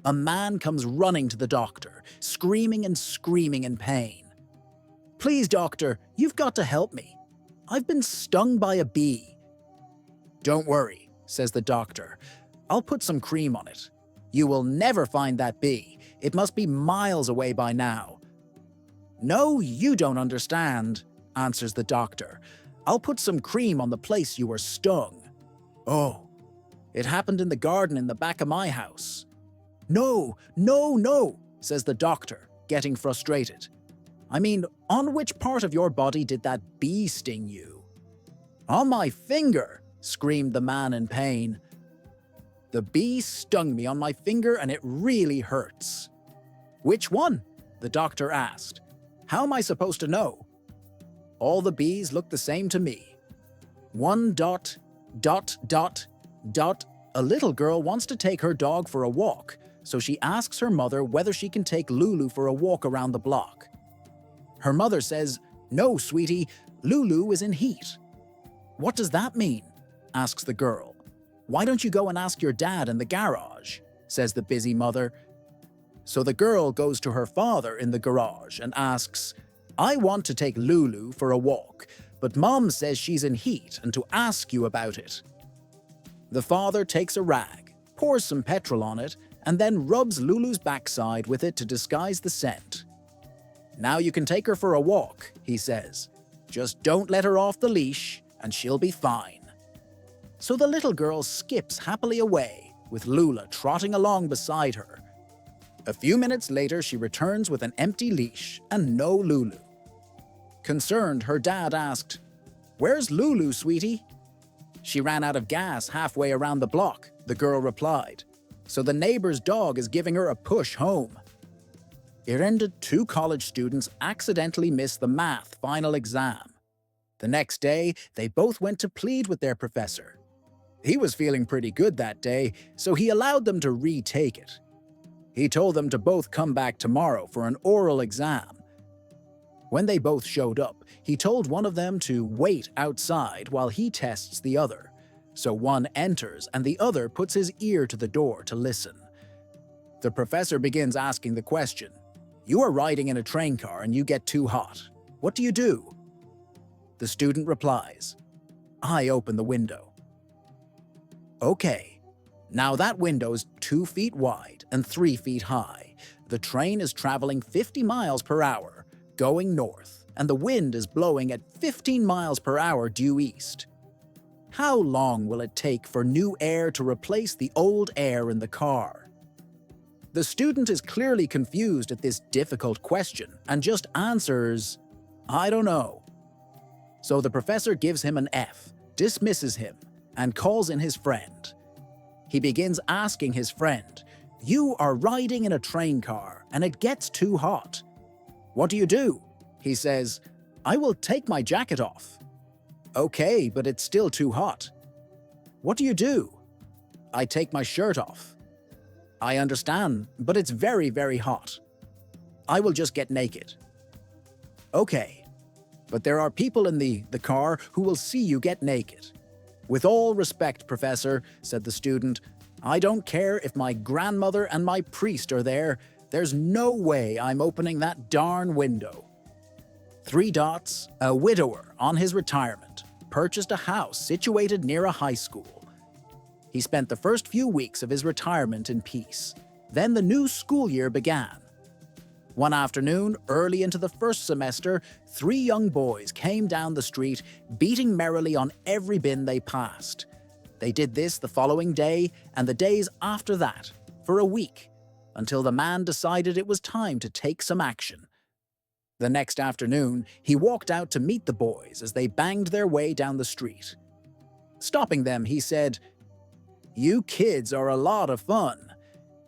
A man comes running to the doctor, screaming and screaming in pain. "Please, doctor, you've got to help me. I've been stung by a bee." "Don't worry," says the doctor. "I'll put some cream on it. You will never find that bee. It must be miles away by now." "No, you don't understand," answers the doctor. "I'll put some cream on the place you were stung." "Oh, it happened in the garden in the back of my house." "No, no, no," says the doctor, getting frustrated. "I mean, on which part of your body did that bee sting you?" "On my finger," screamed the man in pain. "The bee stung me on my finger and it really hurts." "Which one?" the doctor asked. "How am I supposed to know?" "All the bees look the same to me." One dot, dot, dot, dot. A little girl wants to take her dog for a walk, so she asks her mother whether she can take Lulu for a walk around the block. Her mother says, "No, sweetie, Lulu is in heat." "What does that mean?" asks the girl. "Why don't you go and ask your dad in the garage?" says the busy mother. So the girl goes to her father in the garage and asks, "I want to take Lulu for a walk, but Mom says she's in heat and to ask you about it." The father takes a rag, pours some petrol on it, and then rubs Lulu's backside with it to disguise the scent. "Now you can take her for a walk," he says. "Just don't let her off the leash, and she'll be fine." So the little girl skips happily away, with Lula trotting along beside her. A few minutes later, she returns with an empty leash and no Lulu. Concerned, her dad asked, "Where's Lulu, sweetie?" "She ran out of gas halfway around the block," the girl replied. "So the neighbor's dog is giving her a push home." It ended two college students accidentally missed the math final exam. The next day, they both went to plead with their professor. He was feeling pretty good that day, so he allowed them to retake it. He told them to both come back tomorrow for an oral exam. When they both showed up, he told one of them to wait outside while he tests the other. So one enters and the other puts his ear to the door to listen. The professor begins asking the question, "You are riding in a train car and you get too hot. What do you do?" The student replies, "I open the window." "Okay, now that window's 2 feet wide and 3 feet high. The train is traveling 50 miles per hour, going north, and the wind is blowing at 15 miles per hour due east. How long will it take for new air to replace the old air in the car?" The student is clearly confused at this difficult question and just answers, "I don't know." So the professor gives him an F, dismisses him, and calls in his friend. He begins asking his friend, "You are riding in a train car and it gets too hot. What do you do?" He says, "I will take my jacket off." "Okay, but it's still too hot." "What do you do?" "I take my shirt off." "I understand, but it's very, very hot." "I will just get naked." "Okay, but there are people in the car who will see you get naked." "With all respect, Professor," said the student, "I don't care if my grandmother and my priest are there. There's no way I'm opening that darn window." 3 dots, a widower on his retirement, purchased a house situated near a high school. He spent the first few weeks of his retirement in peace. Then the new school year began. One afternoon, early into the first semester, 3 young boys came down the street, beating merrily on every bin they passed. They did this the following day and the days after that, for a week, until the man decided it was time to take some action. The next afternoon, he walked out to meet the boys as they banged their way down the street. Stopping them, he said, "You kids are a lot of fun.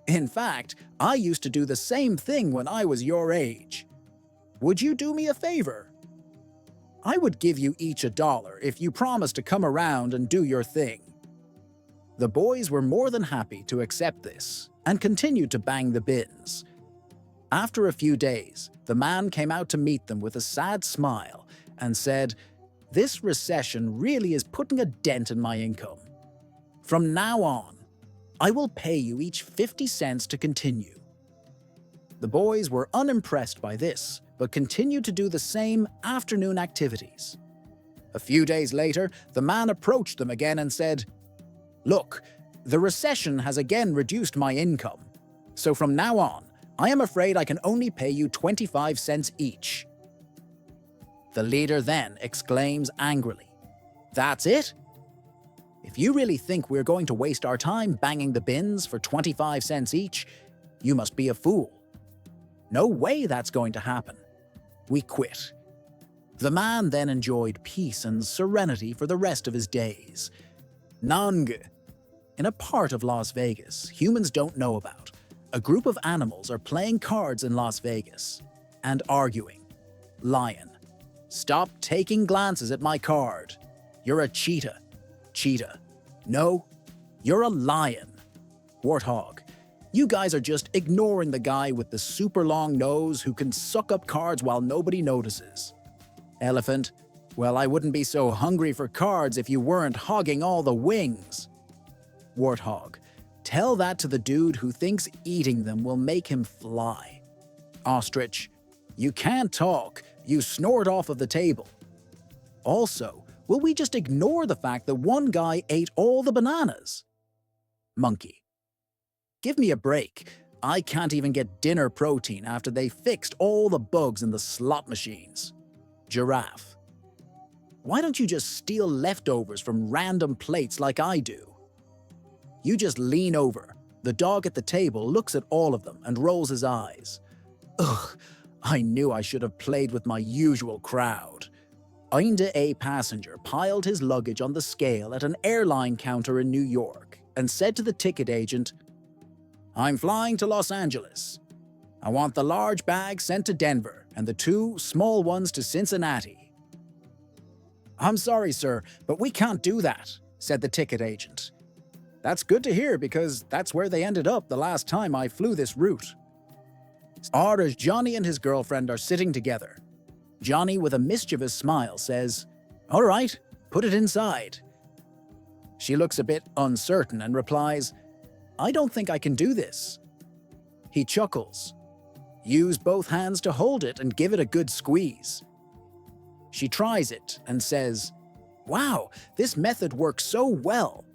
In fact, I used to do the same thing when I was your age. Would you do me a favor? I would give you each $1 if you promise to come around and do your thing." The boys were more than happy to accept this and continued to bang the bins. After a few days, the man came out to meet them with a sad smile and said, "This recession really is putting a dent in my income. From now on, I will pay you each 50 cents to continue." The boys were unimpressed by this, but continued to do the same afternoon activities. A few days later, the man approached them again and said, "Look, the recession has again reduced my income, so from now on, I am afraid I can only pay you 25 cents each." The leader then exclaims angrily, "That's it? If you really think we're going to waste our time banging the bins for 25 cents each, you must be a fool. No way that's going to happen. We quit." The man then enjoyed peace and serenity for the rest of his days. Nange. In a part of Las Vegas humans don't know about, a group of animals are playing cards in Las Vegas and arguing. Lion. "Stop taking glances at my card. You're a cheetah." Cheetah. "No, you're a lion." Warthog. "You guys are just ignoring the guy with the super long nose who can suck up cards while nobody notices." Elephant. "Well, I wouldn't be so hungry for cards if you weren't hogging all the wings." Warthog. "Tell that to the dude who thinks eating them will make him fly." Ostrich. "You can't talk. You snort off of the table." Also, will we just ignore the fact that one guy ate all the bananas? Monkey. "Give me a break. I can't even get dinner protein after they fixed all the bugs in the slot machines." Giraffe. "Why don't you just steal leftovers from random plates like I do?" You just lean over. The dog at the table looks at all of them and rolls his eyes. "Ugh, I knew I should have played with my usual crowd." Einde a passenger piled his luggage on the scale at an airline counter in New York and said to the ticket agent, "I'm flying to Los Angeles. I want the large bag sent to Denver and the 2 small ones to Cincinnati." "I'm sorry, sir, but we can't do that," said the ticket agent. "That's good to hear because that's where they ended up the last time I flew this route." As Johnny and his girlfriend are sitting together. Johnny, with a mischievous smile, says, "All right, put it inside." She looks a bit uncertain and replies, "I don't think I can do this." He chuckles. "Use both hands to hold it and give it a good squeeze." She tries it and says, "Wow, this method works so well."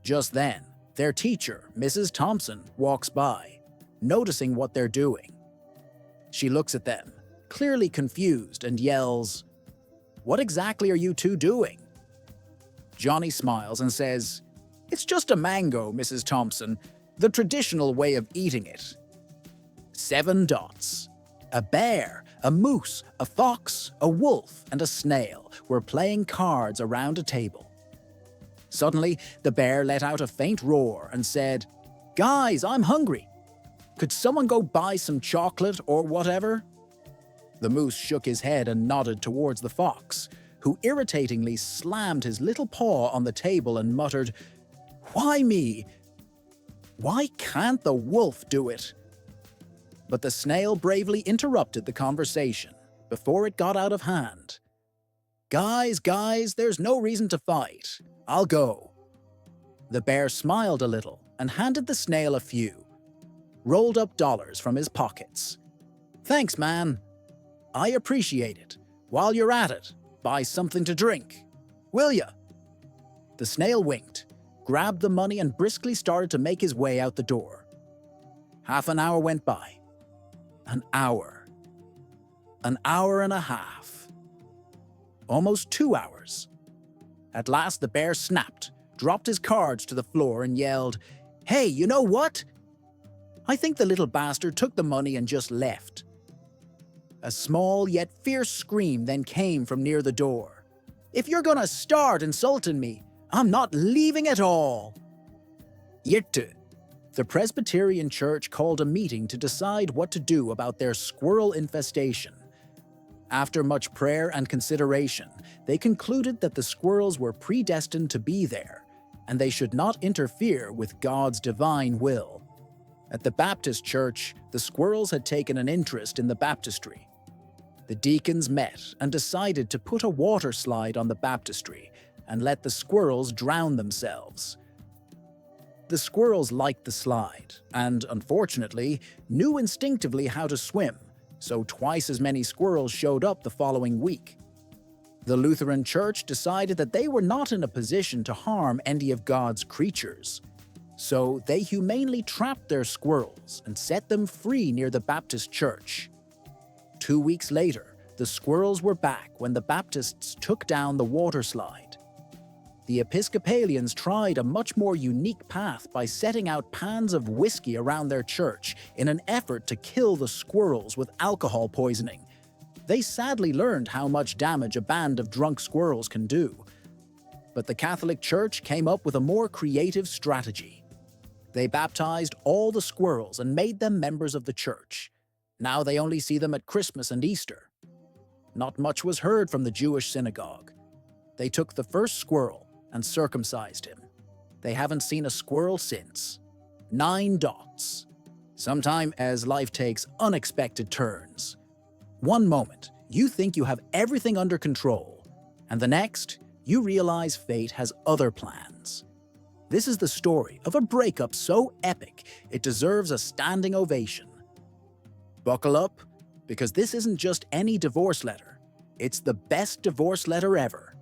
Just then, their teacher, Mrs. Thompson, walks by, noticing what they're doing. She looks at them, clearly confused, and yells, "What exactly are you two doing?" Johnny smiles and says, "It's just a mango, Mrs. Thompson, the traditional way of eating it." 7 dots. A bear, a moose, a fox, a wolf, and a snail were playing cards around a table. Suddenly, the bear let out a faint roar and said, "Guys, I'm hungry. Could someone go buy some chocolate or whatever?" The moose shook his head and nodded towards the fox, who irritatingly slammed his little paw on the table and muttered, "Why me? Why can't the wolf do it?" But the snail bravely interrupted the conversation before it got out of hand. Guys, there's no reason to fight. I'll go." The bear smiled a little and handed the snail a few, rolled up dollars from his pockets. "Thanks, man. I appreciate it. While you're at it, buy something to drink. Will ya?" The snail winked, grabbed the money and briskly started to make his way out the door. Half an hour went by. An hour. An hour and a half. Almost 2 hours. At last the bear snapped, dropped his cards to the floor and yelled, "Hey, you know what? I think the little bastard took the money and just left." A small yet fierce scream then came from near the door. "If you're gonna start insulting me, I'm not leaving at all." Yitte. The Presbyterian Church called a meeting to decide what to do about their squirrel infestation. After much prayer and consideration, they concluded that the squirrels were predestined to be there, and they should not interfere with God's divine will. At the Baptist Church, the squirrels had taken an interest in the baptistry. The deacons met and decided to put a water slide on the baptistry and let the squirrels drown themselves. The squirrels liked the slide, and unfortunately, knew instinctively how to swim, so twice as many squirrels showed up the following week. The Lutheran Church decided that they were not in a position to harm any of God's creatures. So they humanely trapped their squirrels and set them free near the Baptist church. 2 weeks later, the squirrels were back when the Baptists took down the water slide. The Episcopalians tried a much more unique path by setting out pans of whiskey around their church in an effort to kill the squirrels with alcohol poisoning. They sadly learned how much damage a band of drunk squirrels can do. But the Catholic Church came up with a more creative strategy. They baptized all the squirrels and made them members of the church. Now they only see them at Christmas and Easter. Not much was heard from the Jewish synagogue. They took the first squirrel and circumcised him. They haven't seen a squirrel since. 9 dots. Sometime as life takes unexpected turns. One moment, you think you have everything under control, and the next, you realize fate has other plans. This is the story of a breakup so epic, it deserves a standing ovation. Buckle up, because this isn't just any divorce letter. It's the best divorce letter ever.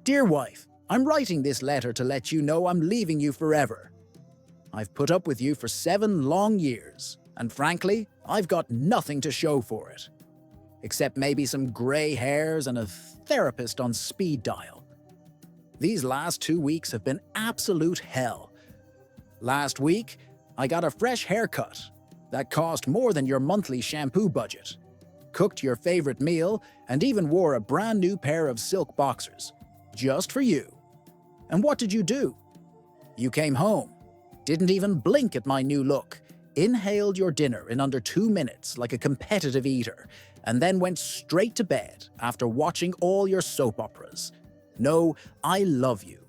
Dear wife, I'm writing this letter to let you know I'm leaving you forever. I've put up with you for 7 long years, and frankly, I've got nothing to show for it. Except maybe some gray hairs and a therapist on speed dial. These last 2 weeks have been absolute hell. Last week, I got a fresh haircut that cost more than your monthly shampoo budget, cooked your favorite meal, and even wore a brand new pair of silk boxers, just for you. And what did you do? You came home, didn't even blink at my new look, inhaled your dinner in under 2 minutes like a competitive eater, and then went straight to bed after watching all your soap operas. No, I love you.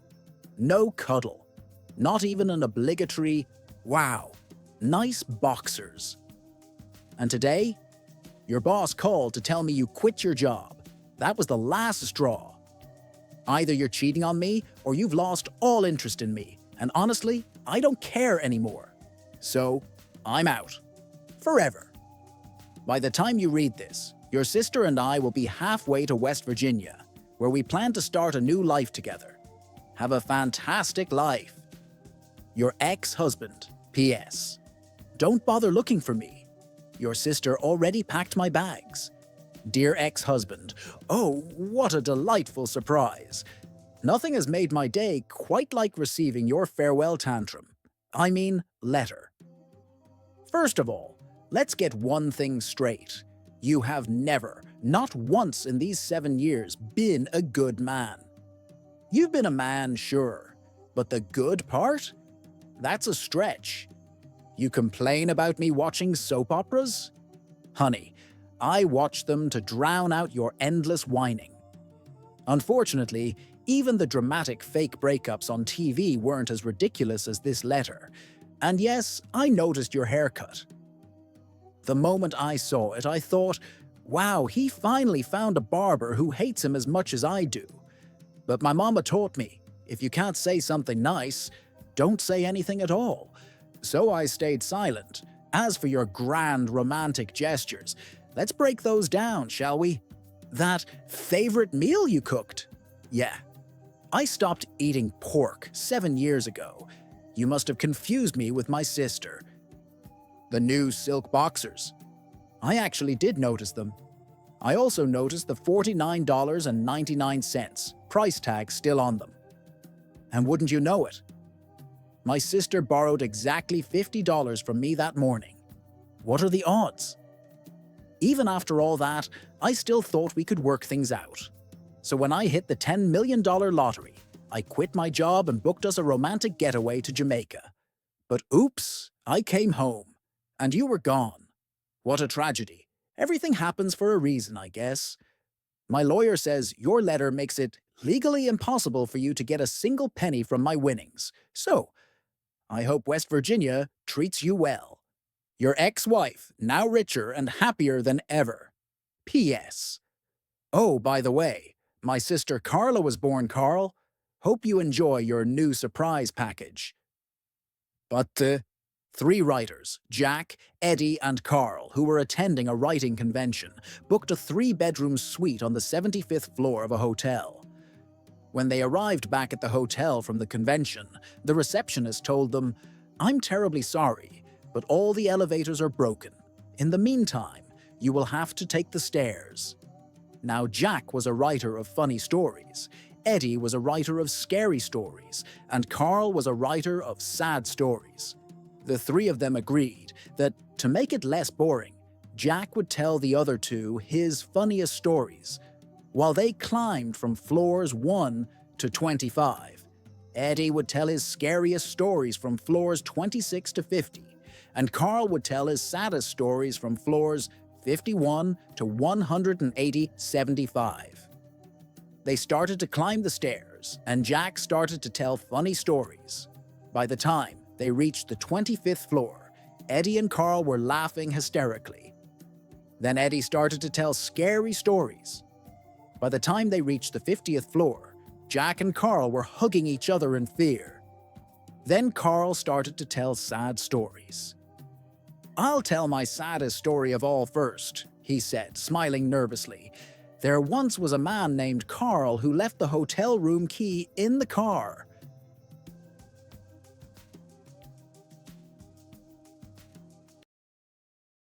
No cuddle. Not even an obligatory, wow, nice boxers. And today, your boss called to tell me you quit your job. That was the last straw. Either you're cheating on me or you've lost all interest in me. And honestly, I don't care anymore. So, I'm out. Forever. By the time you read this, your sister and I will be halfway to West Virginia, where we plan to start a new life together. Have a fantastic life. Your ex-husband, P.S. Don't bother looking for me. Your sister already packed my bags. Dear ex-husband, oh, what a delightful surprise. Nothing has made my day quite like receiving your farewell tantrum. I mean, letter. First of all, let's get one thing straight. You have never, not once in these 7 years, been a good man. You've been a man, sure, but the good part? That's a stretch. You complain about me watching soap operas? Honey, I watch them to drown out your endless whining. Unfortunately, even the dramatic fake breakups on TV weren't as ridiculous as this letter. And yes, I noticed your haircut. The moment I saw it, I thought, wow, he finally found a barber who hates him as much as I do. But my mama taught me, if you can't say something nice, don't say anything at all. So I stayed silent. As for your grand romantic gestures, let's break those down, shall we? That favorite meal you cooked? Yeah. I stopped eating pork 7 years ago. You must have confused me with my sister. The new silk boxers. I actually did notice them. I also noticed the $49.99 price tag still on them. And wouldn't you know it? My sister borrowed exactly $50 from me that morning. What are the odds? Even after all that, I still thought we could work things out. So when I hit the $10 million lottery, I quit my job and booked us a romantic getaway to Jamaica. But oops, I came home, and you were gone. What a tragedy. Everything happens for a reason, I guess. My lawyer says your letter makes it legally impossible for you to get a single penny from my winnings. So, I hope West Virginia treats you well. Your ex-wife, now richer and happier than ever. P.S. Oh, by the way, my sister Carla was born, Carl. Hope you enjoy your new surprise package. But the three writers, Jack, Eddie, and Carl, who were attending a writing convention, booked a three-bedroom suite on the 75th floor of a hotel. When they arrived back at the hotel from the convention, the receptionist told them, "I'm terribly sorry, but all the elevators are broken. In the meantime, you will have to take the stairs." Now, Jack was a writer of funny stories, Eddie was a writer of scary stories, and Carl was a writer of sad stories. The three of them agreed that, to make it less boring, Jack would tell the other two his funniest stories, while they climbed from floors 1 to 25. Eddie would tell his scariest stories from floors 26 to 50, and Carl would tell his saddest stories from floors 51 to 175. They started to climb the stairs, and Jack started to tell funny stories. By the time they reached the 25th floor, Eddie and Carl were laughing hysterically. Then Eddie started to tell scary stories. By the time they reached the 50th floor, Jack and Carl were hugging each other in fear. Then Carl started to tell sad stories. "I'll tell my saddest story of all first," he said, smiling nervously. "There once was a man named Carl who left the hotel room key in the car.